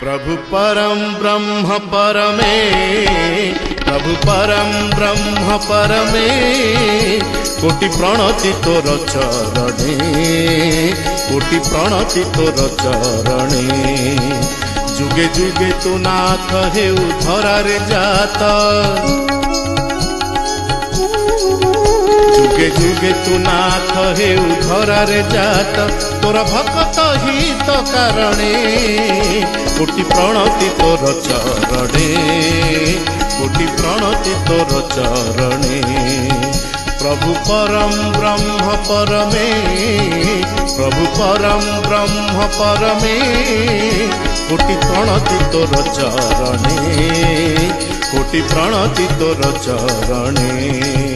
प्रभु परम ब्रह्म परमे, प्रभु परम ब्रह्म परमे, कोटि प्रणति तोर चरणे, कोटि प्रणति तोर चरणे। जुगे जुगे तू नाथ हेउ धरारे जात, जुगे जुगे तू नाथ हेउ धरारे जात, तोरा भक्त हित कारणे, कोटि प्रणति तोर चरणे, कोटि प्रणति तोर चरणे। प्रभु परम ब्रह्म परमे, प्रभु परम ब्रह्म परमे, कोटि प्रणति तोर चरणे, कोटि प्रणति तोर चरणे।